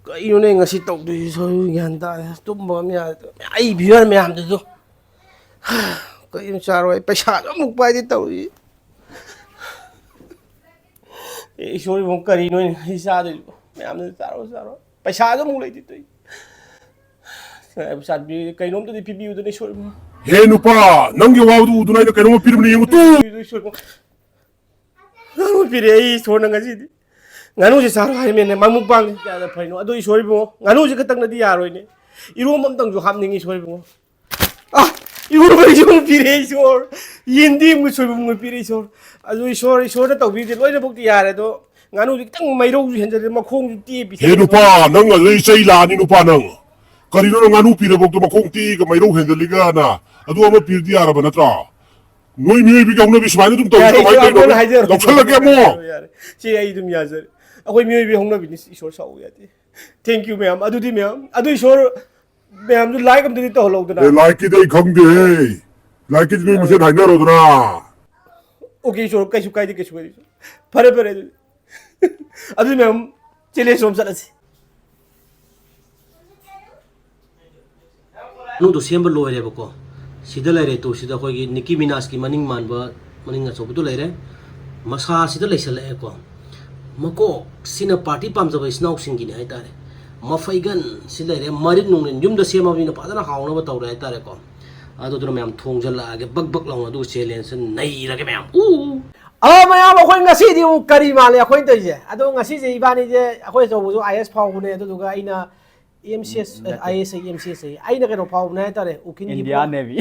ꯀꯩꯅꯣꯅꯦ ꯉꯁꯤ ꯇꯧꯗꯣꯏꯁꯤ ꯁꯣꯏ ꯒ꯭ꯌꯥꯟ ꯇꯥꯔꯦ ꯇꯨꯝꯕ ꯑꯃ ꯌꯥꯗꯦ ꯑꯩ ꯚꯤꯌꯔ ꯃꯌꯥꯝꯗꯨꯁꯨ ꯀꯩꯅꯣ ꯆꯥꯔꯣꯏ ꯄꯩꯁꯥꯁꯨ ꯑꯃꯨꯛ ꯄꯥꯏꯗꯦ ꯇꯧꯔꯤ ꯏꯁꯣꯔ ꯀꯔꯤꯅꯣꯅꯦ ꯑꯩ ꯆꯥꯗꯣꯏꯁꯤꯕꯣ ꯃꯌꯥꯝꯗꯨ ꯆꯥꯔꯣ ꯄꯩꯁꯥꯁꯨ ꯑꯃꯨꯛ ꯂꯩꯇꯦ ꯇꯧꯏ ꯆꯥꯟꯕꯤ ꯀꯩꯅꯣꯝꯇꯗꯤ ꯄꯤꯕꯤꯌꯨꯗꯅ ꯏꯁꯣꯔ ꯍꯦ ꯅꯨꯄꯥ ꯅꯪꯒꯤ ꯋꯥꯕꯨꯗꯨ ꯎꯗꯨꯅ ꯑꯩꯅ ꯀꯩꯅꯣꯝꯃ ꯄꯤꯔꯝꯕꯅꯤ ꯌꯦꯡꯉꯨ ꯇꯨ ꯉꯥꯅꯨ ꯄꯤꯔꯛꯑꯦ ꯏꯁꯣꯔꯅ ꯉꯁꯤꯗꯤ ꯉꯥꯅꯨꯁꯦ ꯆꯥꯔꯣ ꯍꯥꯏꯔꯃꯦꯅꯦ ꯃꯃꯨꯛꯕꯥꯡ ꯀꯌꯥꯗ ꯐꯩꯅꯣ ꯑꯗꯨ ꯏꯁꯣꯔ ꯏꯕꯨꯡꯉꯣ ꯉꯥꯅꯨꯁꯦ ꯈꯛꯇꯪꯅꯗꯤ ꯌꯥꯔꯣꯏꯅꯦ ꯏꯔꯣꯝꯕ ꯑꯝꯇꯪꯁꯨ ꯍꯥꯞꯅꯤꯡꯉꯤ ꯏꯁꯣꯔ ꯏꯕꯨꯡꯉꯣ ꯏꯔꯣꯝꯕꯁꯨ ꯑꯃꯨꯛ ꯄꯤꯔꯛꯑꯦ ꯏꯁꯣꯔ ꯌꯦꯟꯗꯦꯝꯒ ꯁꯣꯏꯕꯨꯝꯒ ꯄꯤꯔꯛꯑꯦ ꯏꯁꯣꯔ ꯑꯗꯨ ꯏꯁꯣꯔꯅ ꯇꯧꯕꯤꯔꯤꯁꯦ ꯂꯣꯏꯅꯃꯛꯇꯤ ꯌꯥꯔꯦ ꯑꯗꯣ ꯉꯥꯅꯨꯁꯦ ꯈꯤꯇꯪ ꯃꯩꯔꯧꯁꯨ ꯍꯦꯟꯖꯜꯂꯦ ꯃꯈꯣꯡꯁꯨ ꯇꯦꯛꯑ ꯍꯦ ꯄꯤꯁꯜꯂꯦ ꯅꯨꯄꯥ ꯏꯁꯣꯔ ꯅꯪ ꯑꯗꯨꯗꯩ ꯆꯩ ꯂꯥꯛꯑꯅꯤ ꯅꯨꯄꯥ ꯅꯪ ꯀꯔꯤꯅꯣ ꯉꯥꯅꯨ ꯄꯤꯔꯕꯧꯗꯣ ꯃꯈꯣꯡ ꯇꯦꯛꯑꯒ ꯃꯩꯔꯧ ꯍꯦꯟꯖꯜꯂꯤꯒꯅ ꯑꯗꯨ ꯑꯃ ꯄꯤꯔꯗꯤ ꯌꯥꯔꯕ ꯅꯠꯇ꯭ꯔꯣ ꯅꯣꯏ ꯃꯤꯑꯣꯏꯕꯒꯤ ꯍꯧꯅꯕꯤ ꯁꯨꯃꯥꯏꯅ ꯑꯗꯨꯝ ꯇꯧꯔꯤꯁꯤ ꯌꯥꯔꯦ ꯀꯃꯥꯏꯅ ꯏꯁꯣꯔ ꯇꯧꯔꯤꯅꯣ ꯑꯃꯨꯛ ꯍꯥꯏꯖꯔꯣ ꯂꯧꯁꯜꯂꯒꯦ ꯑꯃꯨꯛ ꯌꯥꯔꯦ ꯁꯤ ꯑꯩ ꯑꯗꯨꯝ ꯌꯥꯖꯔꯦ ꯑꯩꯈꯣꯏ ꯃꯤꯑꯣꯏꯕꯒꯤ ꯍꯧꯅꯕꯤꯅꯤ ꯏꯁꯣꯔ ꯁꯥꯎ ꯌꯥꯗꯦ ꯊꯦꯡꯀ꯭ꯌꯨ ꯃꯌꯥꯝ ꯑꯗꯨꯗꯤ ꯃꯌꯥꯝ ꯑꯗꯨ ꯏꯁꯣꯔ ꯃꯌꯥꯝꯗꯨ ꯂꯥꯏꯛ ꯑꯝꯇꯗꯤ ꯇꯧꯍꯜꯂꯧꯗꯅ ꯂꯥꯏꯛꯀꯤꯗꯤ ꯑꯩ ꯈꯪꯗꯦꯍꯦ ꯂꯥꯏꯛꯀꯤꯗꯤ ꯅꯣꯏ ꯃꯁꯦꯟ ꯍꯥꯏꯅꯔꯣꯗꯅ ꯑꯣꯀꯦ ꯏꯁꯣꯔ ꯀꯩꯁꯨ ꯀꯥꯏꯗꯦ ꯐꯔꯦ ꯑꯗꯨꯗꯤ ꯑꯗꯨꯗꯤ ꯃꯌꯥꯝ ꯆꯦꯂꯦꯟꯖ ꯔꯣꯝ ꯆꯠꯂꯁꯤ ꯉꯥꯅꯨꯗꯣ ꯁꯦꯝꯕ ꯂꯣꯏꯔꯦꯕꯀꯣ ꯁꯤꯗ ꯂꯩꯔꯦ ꯇꯨ ꯁꯤꯗ ꯑꯩꯈꯣꯏꯒꯤ ꯅꯤꯀꯤ ꯃꯤꯅꯥꯁꯀꯤ ꯃꯅꯤꯡ ꯃꯥꯟꯕ ꯃꯅꯤꯡ ꯑꯆꯧꯕꯗꯨ ꯂꯩꯔꯦ ꯃꯁꯥꯁꯤꯗ ꯂꯩꯁꯜꯂꯛꯑꯦꯀꯣ ꯃꯀꯣꯛ ꯁꯤꯅ ꯄꯥꯔꯇꯤ ꯄꯥꯝꯖꯕ ꯏꯆꯤꯟꯅꯥꯎꯁꯤꯡꯒꯤꯅꯤ ꯍꯥꯏꯇꯥꯔꯦ ꯃꯐꯩꯒꯟ ꯁꯤ ꯂꯩꯔꯦ ꯃꯔꯤꯟ ꯅꯨꯡꯂꯤꯟ ꯌꯨꯝꯗ ꯁꯦꯝꯃꯕꯅꯤꯅ ꯐꯖꯅ ꯍꯥꯎꯅꯕ ꯇꯧꯔꯦ ꯍꯥꯏꯇꯥꯔꯦꯀꯣ ꯑꯗꯨꯗꯨꯅ ꯃꯌꯥꯝ ꯊꯣꯡꯖꯜꯂꯛꯑꯒꯦ ꯕꯛ ꯕꯛ ꯂꯥꯎꯅ ꯑꯗꯨꯒ ꯆꯦꯂꯦꯟꯖꯁꯦ ꯅꯩꯔꯒꯦ ꯃꯌꯥꯝ ꯃꯌꯥꯝ ꯑꯩꯈꯣꯏ ꯉꯁꯤꯗꯤ ꯑꯃꯨꯛ ꯀꯔꯤ ꯃꯥꯜꯂꯦ ꯑꯩꯈꯣꯏꯅ ꯇꯧꯔꯤꯁꯦ ꯑꯗꯣ ꯉꯁꯤꯁꯦ ꯏꯕꯥꯅꯤꯁꯦ ꯑꯩꯈꯣꯏ ꯑꯆꯧꯕꯁꯨ ꯑꯥꯏ ꯑꯦꯁ ꯐꯥꯎꯕꯅꯦ ꯑꯗꯨꯗꯨꯒ ꯑꯩꯅ ꯑꯦꯝ ꯁꯤ ꯑꯦꯁ ꯑꯥꯏ ꯑꯦꯁ ꯑꯦꯝ ꯁꯤ ꯑꯦꯁ ꯑꯩꯅ ꯀꯩꯅꯣ ꯐꯥꯎꯕꯅꯦ ꯍꯥꯏꯇꯥꯔꯦ ꯎꯀꯤꯜꯒꯤ India Navy.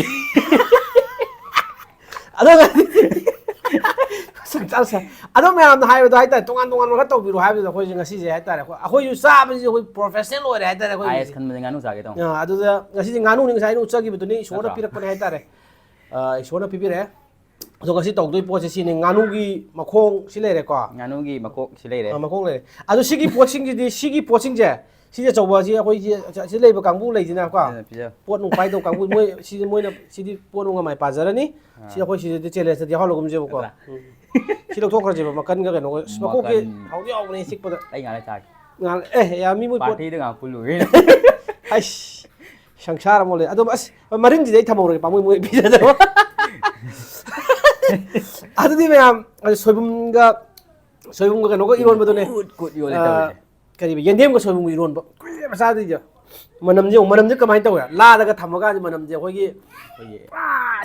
ꯑꯗꯣ ꯃꯌꯥꯝꯅ ꯍꯥꯏꯕꯗꯣ ꯍꯥꯏꯇꯥꯔꯦ ꯇꯣꯉꯥꯟ ꯇꯣꯉꯥꯟꯕ ꯈꯔ ꯇꯧꯕꯤꯔꯣ ꯍꯥꯏꯕꯗꯣ ꯑꯩꯈꯣꯏꯁꯦ ꯉꯁꯤꯁꯦ ꯍꯥꯏꯇꯥꯔꯦ ꯑꯩꯈꯣꯏꯁꯨ ꯆꯥꯕꯁꯤꯁꯦ ꯑꯩꯈꯣꯏ ꯄ꯭ꯔꯣꯐꯦꯁꯅꯦꯜ ꯑꯣꯏꯔꯦ ꯍꯥꯏꯇꯥꯔꯦ IS ꯑꯩꯈꯣꯏꯒꯤꯁꯦ kan nganu sage tong. ꯑꯗꯨꯗ ꯉꯁꯤꯗꯤ ꯉꯥꯅꯨꯅꯤ ꯉꯁꯥꯏ ꯑꯩꯅ ꯎꯠꯆꯈꯤꯕꯗꯨꯅꯤ ꯏꯁꯣꯔꯅ ꯅꯠꯇ꯭ꯔꯥ? ꯄꯤꯔꯛꯄꯅꯦ ꯍꯥꯏꯇꯥꯔꯦ ꯏꯁꯣꯔꯅ ꯄꯤꯕꯤꯔꯛꯑꯦ ꯑꯗꯣ ꯉꯁꯤ ꯇꯧꯗꯣꯏ ꯄꯣꯠꯁꯦ ꯁꯤꯅꯤ ꯉꯥꯅꯨꯒꯤ ꯃꯈꯣꯡ ꯁꯤ ꯂꯩꯔꯦꯀꯣ Nganu gi makok silere. ꯃꯈꯣꯡ ꯂꯩꯔꯦ ꯑꯗꯣ ꯁꯤꯒꯤ ꯄꯣꯠꯁꯤꯡꯁꯤꯗꯤ ꯁꯤꯒꯤ ꯄꯣꯠꯁꯤꯡꯁꯦ ꯁꯤꯁꯦ ꯑꯆꯧꯕꯁꯤ ꯑꯩꯈꯣꯏꯁꯤ ꯁꯤ ꯂꯩꯕ ꯀꯥꯡꯕꯨ ꯂꯩꯁꯤꯅꯀꯣ Pija. ꯄꯣꯠ ꯅꯨꯡ ꯄꯥꯏꯗꯧꯕ ꯀꯥꯡꯕꯨ ꯃꯣꯏ ꯁꯤꯗꯤ ꯃꯣꯏꯅ ꯁꯤꯗꯤ ꯄꯣꯠ ꯅꯨꯡ ꯑꯃꯥꯏ ꯄꯥꯖꯔꯅꯤ ꯁꯤ ꯑꯩꯈꯣꯏ ꯁꯤꯗꯗꯤ ꯆꯦꯂꯦꯟꯖꯇꯗꯤ ꯌꯥꯎꯍꯜꯂꯒꯨꯝꯁꯦꯕꯀꯣ Natra. ꯁꯤ ꯂꯧꯊꯣꯛꯈ꯭ꯔꯁꯦꯕ ꯃꯈꯟꯒ ꯀꯩꯅꯣꯒ ꯃꯀꯣꯛꯁꯦ Makan. ꯍꯥꯎꯗꯤ ꯍꯥꯎꯕꯅꯦ ꯆꯤꯛꯄꯗ Ai ngale chak. ꯌꯥꯝ ꯃꯤ ꯃꯣꯏ ꯄꯣꯠ Party de ngam pulu. ꯑꯩꯁ ꯁꯪꯁꯥꯔ ꯑꯃ ꯂꯩ ꯑꯗꯨꯝ ꯑꯁ ꯃꯔꯤꯡꯁꯤꯗꯤ ꯑꯩ ꯊꯝꯍꯧꯔꯒꯦ ꯄꯥꯃꯣꯏ ꯃꯣꯏ ꯄꯤꯖꯗꯕ ꯑꯗꯨꯗꯤ ꯃꯌꯥꯝ ꯁꯣꯏꯕꯨꯝꯒ ꯀꯩꯅꯣꯒ 이론ꯕꯗꯨꯅꯦ Kut yole tawse. ꯀꯔꯤꯕ ꯌꯦꯟꯗꯦꯝꯒ ꯁꯣꯏꯕꯨꯝꯒ 이론ꯕ ꯀꯨꯏꯔꯦ ꯃꯆꯥꯗꯩꯁꯦ ꯃꯅꯝꯁꯦ ꯀꯃꯥꯏꯅ ꯇꯧꯋꯦ ꯂꯥꯗꯒ ꯊꯝꯃꯀꯥꯟꯗ ꯃꯅꯝꯁꯦ ꯑꯩꯈꯣꯏꯒꯤ Oye.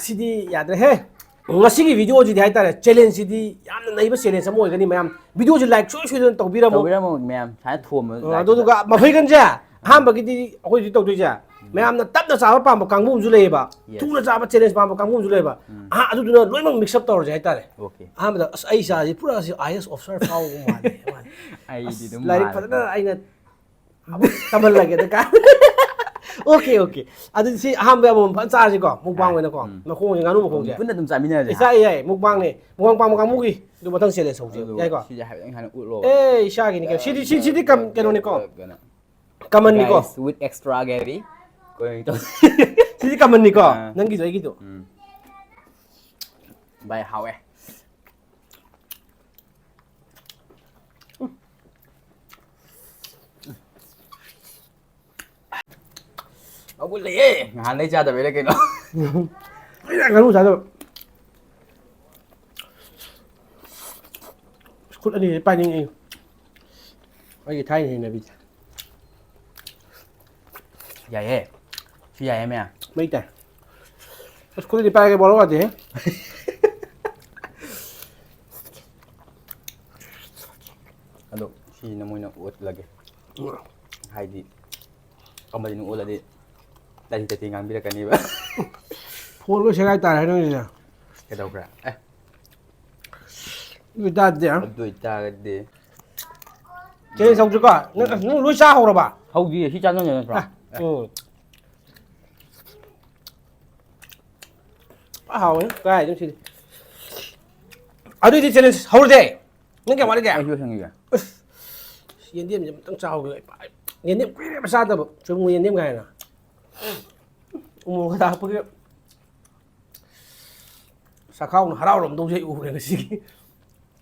ꯁꯤꯗꯤ ꯌꯥꯗ꯭ꯔꯦꯍꯦ ꯉꯁꯤꯒꯤ ꯚꯤꯗꯤꯑꯣꯁꯤꯗꯤ ꯍꯥꯏꯇꯥꯔꯦ ꯆꯦꯂꯦꯟꯖꯁꯤꯗꯤ ꯌꯥꯝꯅ ꯅꯩꯕ ꯆꯦꯂꯦꯟꯖ ꯑꯃ ꯑꯣꯏꯒꯅꯤ ꯃꯌꯥꯝ ꯚꯤꯗꯤꯑꯣꯁꯤ ꯂꯥꯏꯛ ꯁꯨꯡꯁꯣꯏ ꯁꯣꯏꯗꯅ ꯇꯧꯕꯤꯔꯝꯃꯣ Tawiramo ma'am. Sai thom like. ꯑꯗꯨꯗꯨꯒ ꯃꯐꯩꯒꯟꯁꯦ ꯑꯍꯥꯟꯕꯒꯤꯗꯤ ꯑꯩꯈꯣꯏ ꯇꯧꯗꯣꯏꯁꯦ ꯃꯌꯥꯝꯅ ꯇꯞꯅ ꯆꯥꯕ ꯄꯥꯝꯕ ꯀꯥꯡꯕꯨ ꯑꯃꯁꯨ ꯂꯩꯌꯦꯕ ꯊꯨꯅ ꯆꯥꯕ ꯆꯦꯂꯦꯟꯖ ꯄꯥꯝꯕ ꯀꯥꯡꯕꯨ ꯑꯃꯁꯨ ꯂꯩꯌꯦꯕ ꯑꯗꯨꯗꯨꯅ ꯂꯣꯏꯅꯃꯛ ꯃꯤꯛꯁꯑꯞ ꯇꯧꯔꯁꯦ ꯍꯥꯏꯇꯥꯔꯦ Okay. ꯑꯍꯥꯟꯕꯗ ꯑꯁ ꯑꯩ ꯏꯁꯥꯁꯤ ꯄꯨꯔꯥ ꯑꯥꯏ ꯑꯦꯁ ꯑꯣꯐꯤꯁꯥꯔ ꯐꯥꯎꯕ ꯃꯥꯜꯂꯦ Ai di ꯑꯁ dum ꯂꯥꯏꯔꯤꯛ mal. ꯐꯖꯅ ꯑꯩꯅ ꯇꯝꯍꯜꯂꯒꯦ ꯑꯣꯀꯦ ꯑꯗꯨꯗꯤ ꯁꯤ ꯑꯍꯥꯟꯕ ꯑꯃꯃꯝ ꯐꯖꯅ ꯆꯥꯔꯁꯤꯀꯣ ꯃꯨꯛꯕꯥꯡ ꯑꯣꯏꯅꯀꯣ ꯃꯈꯣꯡꯁꯦ ꯉꯥꯅꯨ ꯃꯈꯣꯡꯁꯦ Pun dum chaminare. ꯌꯥꯏ ꯃꯨꯛꯕꯥꯡꯅꯦ ꯃꯨꯛꯕꯥꯡ ꯄꯥꯝꯕ ꯀꯥꯡꯕꯨꯒꯤ ꯑꯗꯨ ꯃꯊꯪ ꯆꯦꯂꯦꯟꯖ ꯍꯧꯁꯦ ꯌꯥꯏꯀꯣ Si ja haben hana utlo. ꯏꯁꯥꯒꯤꯅꯤ CD ꯀꯩꯅꯣꯅꯤꯀꯣ ꯀꯃꯟꯅꯤꯀꯣ Guys with extra Gary. Going to. ꯁꯤꯗꯤ ꯀꯃꯟꯅꯤꯀꯣ ꯅꯪꯒꯤꯁꯨ ꯑꯩꯒꯤꯗꯨ By how ꯑꯧ ꯂꯩꯌꯦ Ngahan lai cha da bele keno. ꯑꯩꯅ ꯉꯥꯅꯨ ꯆꯥꯗꯕ ꯈꯨꯠ ꯑꯅꯤꯁꯦ ꯄꯥꯏꯅꯤꯡꯉꯤ ꯑꯩꯒꯤ ꯊꯥꯏꯅ ꯍꯩꯅꯕꯤꯁꯦ Yaye. Si yaye me. ꯃꯩ ꯇꯥꯏ ꯑꯁ ꯈꯨꯠ ꯑꯅꯤ ꯄꯥꯏꯔꯒꯦ ꯕꯣꯔꯣ ꯌꯥꯗꯦꯍꯦ Ado si na moina ut lagi. Haidi. Kamali nu uladi. Dali tati ngang bira kaniba. Phone ꯂꯣꯏ ꯁꯦꯒꯥꯏ ꯇꯥꯔꯦ ꯅꯪꯒꯤꯁꯦ Kedokra. ꯑꯗꯨ ꯇꯥꯗꯦ Adu itagade. ꯆꯦꯂꯦꯟꯖ ꯍꯧꯁꯤꯀꯣ ꯅꯪ ꯂꯣꯏ ꯆꯥ ꯍꯧꯔꯕ Haugi si channel ne natra. ꯍꯥꯎꯋꯦ ꯀꯥꯏ ꯑꯗꯨꯝ ꯁꯤꯗꯤ ꯑꯗꯨꯏꯗꯤ ꯆꯦꯂꯦꯟꯖ ꯍꯧꯔꯁꯦ ꯅꯪ ꯀꯌꯥꯝ ꯋꯥꯠꯂꯤꯒꯦ Ai su sangi ga. ꯌꯦꯟꯗꯦꯝꯁꯦ ꯑꯃꯨꯛꯇꯪ ꯆꯥꯍꯧꯒꯦ ꯌꯦꯟꯗꯦꯝ ꯀꯨꯏꯔꯦꯕ ꯆꯥꯗꯕ ꯁꯣꯏꯕꯨꯝ ꯌꯦꯟꯗꯦꯝ ꯀꯥꯏꯅ ꯎꯃꯣꯔꯣꯛ ꯈꯛꯇ ꯍꯥꯞꯄꯒꯤ ꯆꯈꯥꯎꯅ ꯍꯔꯥꯎꯔꯝꯗꯧꯁꯦ ꯑꯩ ꯎꯔꯦ ꯉꯁꯤꯒꯤ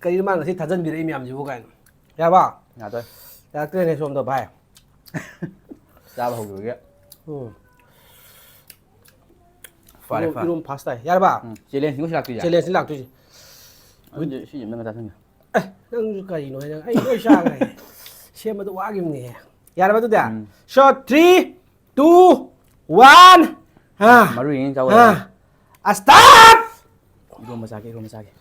ꯀꯩꯅꯣ ꯃꯥ ꯉꯁꯤ ꯊꯥꯖꯟꯕꯤꯔꯛꯏ ꯃꯌꯥꯝꯁꯤꯕꯨ ꯀꯥꯏꯅ ꯌꯥꯕ Nada. ꯌꯥꯔꯛꯇ꯭ꯔꯦꯅꯦ ꯁꯣꯝꯗ ꯚꯥꯏ Ra vào hộp rồi kìa. Phải 이름 phải. 이름 파스타. 야봐. Chị lên cũng sẽ làm gì vậy? 젤렌스 락두지. Sử dụng người ta thôi. 능 까지 노야. 아이 너 샤가. 시험도 와겠네. 야봐 두다. 샷 3 2 1. 하. Maru cháu ơi. 하. 아 스탑. Gom masake, gom masake.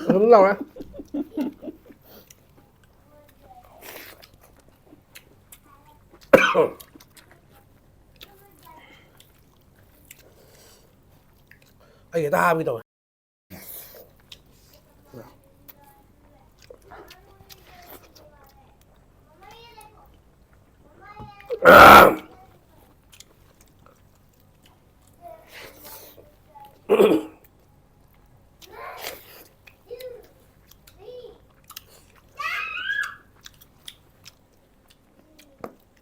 Không lâu đấy. Anh người ta ham cái rồi.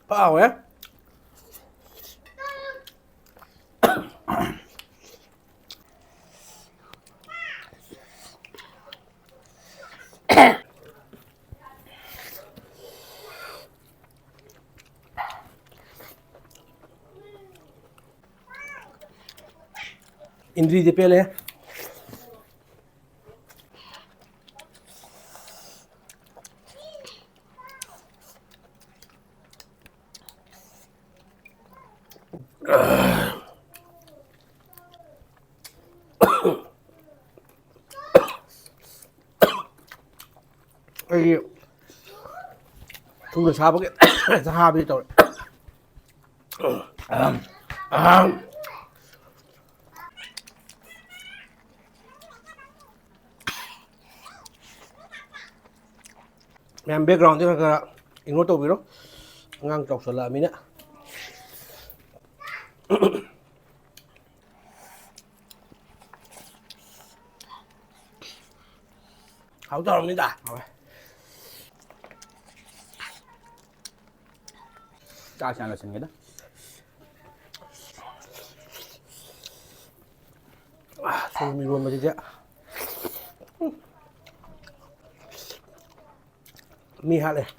Bao ấy. Indri di pele. Ai Chúng sao cái sao bây giờ. Em background chứ là 이거 또 비로 ngang trọc sờ lại mình ạ. Hảo cho mình đã. Cha sang là sinh cái đó. Thôi mình luôn mà chứ. Mi hạt này.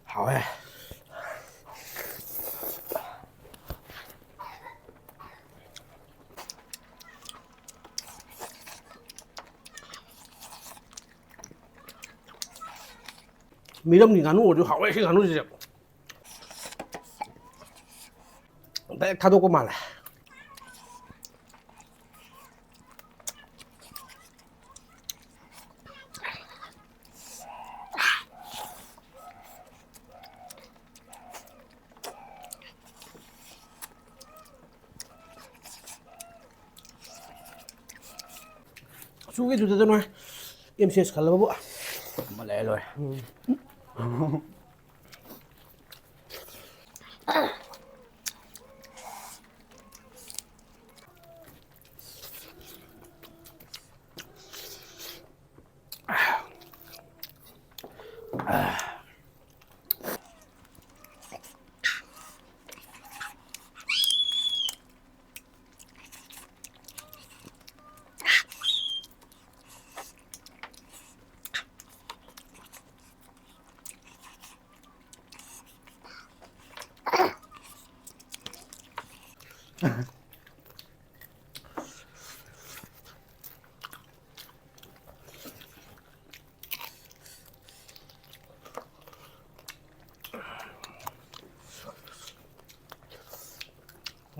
Hảo này. Mi lâm thì ngắn ngủ chứ hảo ấy chứ ngắn ngủ gì vậy? Đấy, 타도 고만. Suge 주대 좀 해. MCS 갈라 봐. Mà lẹ rồi.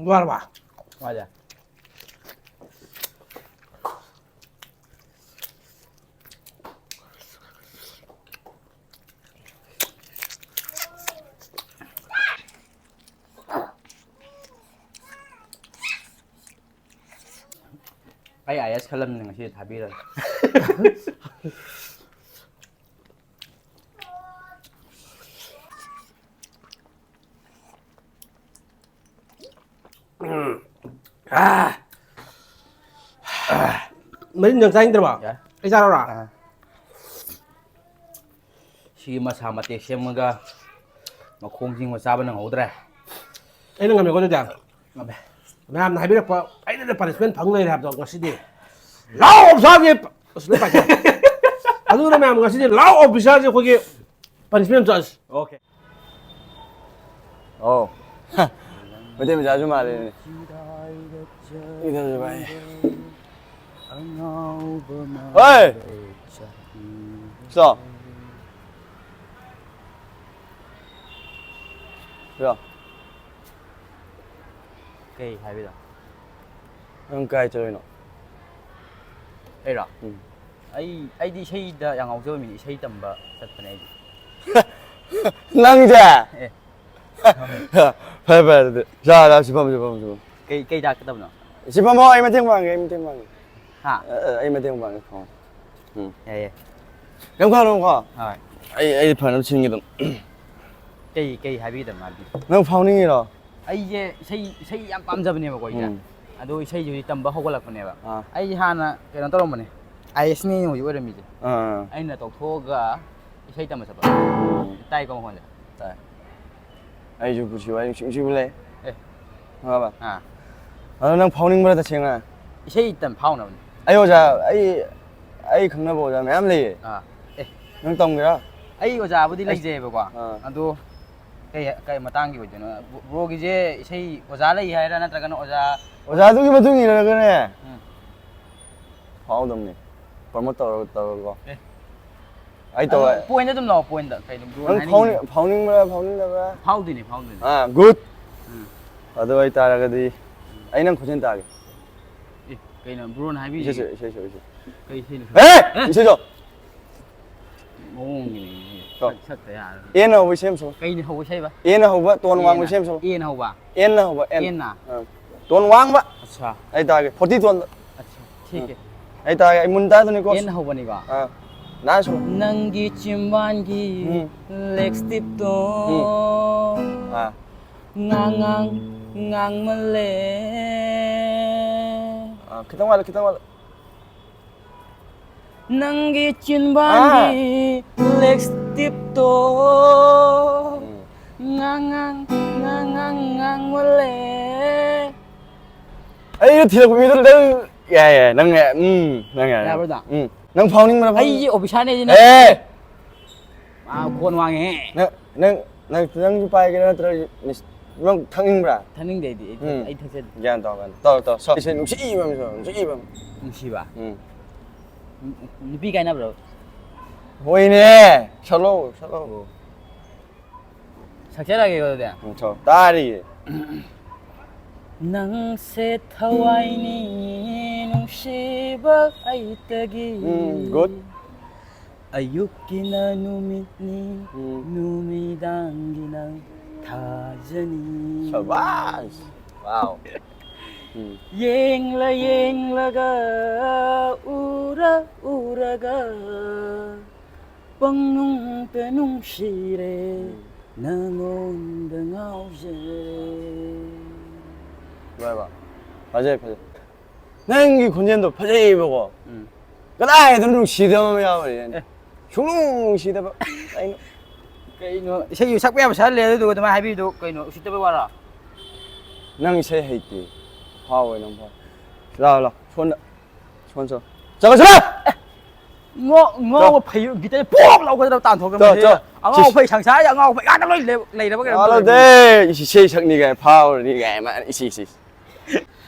Qua bà. Qua giờ. Cái IS Column này chưa thả bi rồi. Mấy nhân danh 들어봐. Dạ. Cái sao đâu rồi? 시 마사 마테 셈마가 ꯃꯈꯣꯡꯁꯤꯡ ꯆꯥꯕ ꯅꯪꯍꯧꯗ꯭ꯔꯦ ꯑꯩꯅ ꯉꯝꯃꯦꯀꯣ ꯑꯗꯨꯗꯤ ꯉꯝꯃꯦ ꯃꯌꯥꯝꯅ ꯍꯥꯏꯕꯤꯔꯛꯄ ꯑꯩꯅꯗꯤ punishment ꯐꯪ ꯂꯩꯔꯦ ꯍꯥꯏꯕꯗꯣ ꯉꯁꯤꯗꯤ ꯂꯥꯎ ꯑꯣꯐꯤꯁꯥꯔꯒꯤ ꯑꯁ ꯂꯣꯏ ꯄꯥꯏꯊꯣꯛ ꯑꯗꯨꯅ ꯃꯌꯥꯝ ꯉꯁꯤꯗꯤ ꯂꯥꯎ ꯑꯣꯐꯤꯁꯥꯔꯁꯦ ꯑꯩꯈꯣꯏꯒꯤ punishment charge 오케이. 그때 자주 말해. 이대로 봐요. 어이! 써. 야, cây hay bây giờ 형 까이 저기 너. đây rồi Ừ. ấy đi xây đã yang ngầu chơi mình xây tầm bờ thật này 낭자. 예. 배배. 자, 나 집어봐. cây ra cái tầm nào 집어봐. 이만 땡방에, 이만 땡방에. hả 이만 땡방에. dạ dạ 영화 봐. rồi 이 판을 치는 게 너. cây hay bây giờ mà đi 너 파운딩이라. ấy về xây yang pam giờ bên này mà coi Ừ. à đôi xây rồi tầm bờ hậu cái bên này mà À. ấy hana cái nó tao mà này ấy xin nhiều rồi mình 어. ấy là tàu thô gà xây tầm mà sao tay con hoàn 자. 아이 좀 부시와. 춤출래? 예. 봐봐. à 너 파운딩보다 더 챙아. xây tầm phao nào 아이 자, 아이 강나 보자. 매암리. à 너 동그라. ấy có già bữa đi lấy dê vừa qua Ờ. anh tu cái mà tang kiểu nó bro cái dê xây có giá lấy hay ra nó cái nó giá 자, 두기 바둥이라 그래. 응. 파운딩네. 벌못 떨어. 예. 아이 또. point nó tụm nó point đó cái 너 파운딩보다. phao đi này 아, 굿. 응. 어디 따라가디. 아이는 고전 따게. cái nó bro hay bị 이세죠. cái xây 에! 이세죠. ngon gì Rồi. thật thế à 얘는 왜 셈소? cái này không có xây ba 얘는 호바 돈 왕고 셈소. yên hậu ba 얘는 호바 yên à 돈 왕바. अच्छा 아이 따게. 포티 돈. अच्छा ठीक है 아이 따게 아이 문 닫으니 거. yên hậu ba này cả 아. 나서. nanggi chimbangi leg step to 아. ngang male 아, 기타 말라. nanggi chimbangi leg step to ngang male 아이 이거 뒤로 믿을 내. 야, 능해. 능해. 야, 그러다. 응. 능 파운딩만 봐. ấy official này nè 에! à con hoàng ấy 능 좀 빠이게 들어. 명 탕잉브라. thân hình đấy thì Ừ. ấy thật sự 야, 또. 서. 이제 62면서. không xì bà 응. bị cái nào rồi 보이네. 샬로. 확실하게 이거 돼 저 딸이. nang se thawai ni nung shiba ay tagi good. ayukina numit ni 음. numidang thajani 샤바스. 와우. yeng la ga ura ga pangnung penung shire nangon dengau je 봐봐. 맞아요. 냉기 군전도 파제이 보고. 응. 그다이 눈 시대면이야 우리. 흉웅 시대 봐. 아이 cái nó xây dựng sắc bén sáng lên rồi tụi mày hay bị cái nó sẽ tới bao giờ 낭세 해있디. 화왜 넘 봐. 라라. 손. 잠깐. ngô phải cái tay bóp lâu cái đâu tàn thuộc cái 저. ngô phải sẵn sàng ngô phải ăn nó lấy nó cái 알아대. 이 세상니가 파울니가 만 이시.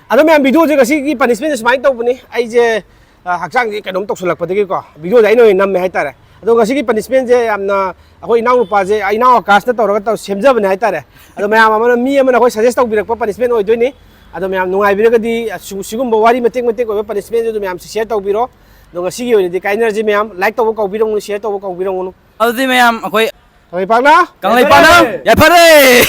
ꯑꯗꯣ ꯃꯌꯥꯝ ꯚꯤꯗꯤꯑꯣꯁꯦ ꯉꯁꯤꯒꯤ ꯄꯅꯤꯁꯃꯦꯟꯁꯦ ꯁꯨꯃꯥꯏꯅ ꯇꯧꯕꯅꯤ ꯑꯩꯁꯦ ꯍꯛꯆꯥꯡꯁꯦ ꯀꯩꯅꯣꯝ ꯇꯧꯁꯜꯂꯛꯄꯗꯒꯤꯀꯣ ꯚꯤꯗꯤꯑꯣꯁꯦ ꯑꯩꯅ ꯑꯣꯏꯅ ꯅꯝꯃꯦ ꯍꯥꯏꯇꯥꯔꯦ ꯑꯗꯣ ꯉꯁꯤꯒꯤ ꯄꯅꯤꯁꯃꯦꯟꯁꯦ ꯌꯥꯝꯅ ꯑꯩꯈꯣꯏ ꯏꯅꯥꯎꯅꯨꯄꯥꯁꯦ ꯏꯅꯥꯎ ꯑꯀꯥꯁꯅ ꯇꯧꯔꯒ ꯁꯦꯝꯖꯕꯅꯦ ꯍꯥꯏꯇꯥꯔꯦ ꯑꯗꯣ ꯃꯌꯥꯝ ꯑꯃꯅ ꯃꯤ ꯑꯃꯅ ꯑꯩꯈꯣꯏ ꯁꯖꯦꯁ ꯇꯧꯕꯤꯔꯛꯄ ꯄꯅꯤꯁꯃꯦꯟ ꯑꯣꯏꯗꯣꯏꯅꯤ ꯑꯗꯣ ꯃꯌꯥꯝ ꯅꯨꯡꯉꯥꯏꯕꯤꯔꯒꯗꯤ ꯁꯤꯒꯨꯝꯕ ꯋꯥꯔꯤ ꯃꯇꯦꯛ ꯑꯣꯏꯕ ꯄꯅꯤꯁꯃꯦꯟꯁꯦ ꯑꯗꯨ ꯃꯌꯥꯝ ꯁꯤꯌꯔ ꯇꯧꯕꯤꯔꯣ ꯑꯗꯣ ꯉꯁꯤꯒꯤ ꯑꯣꯏꯅꯗꯤ ꯀꯥꯏꯅꯔꯁꯤ ꯃꯌꯥꯝ ꯂꯥꯏꯛ ꯇꯧꯕ ꯀꯧꯕꯤꯔꯝꯒꯅꯨ ꯁꯤꯌꯔ ꯇꯧꯕ ꯀꯧꯕꯤꯔꯝꯒꯅꯨ ꯑꯗꯨꯗꯤ ꯃꯌꯥꯝ ꯑꯩꯈꯣꯏ ꯀꯪꯂꯩꯄꯥꯛꯅ ꯀꯪꯂꯩꯄꯥꯛꯅ ꯌꯥꯏꯐꯔꯦ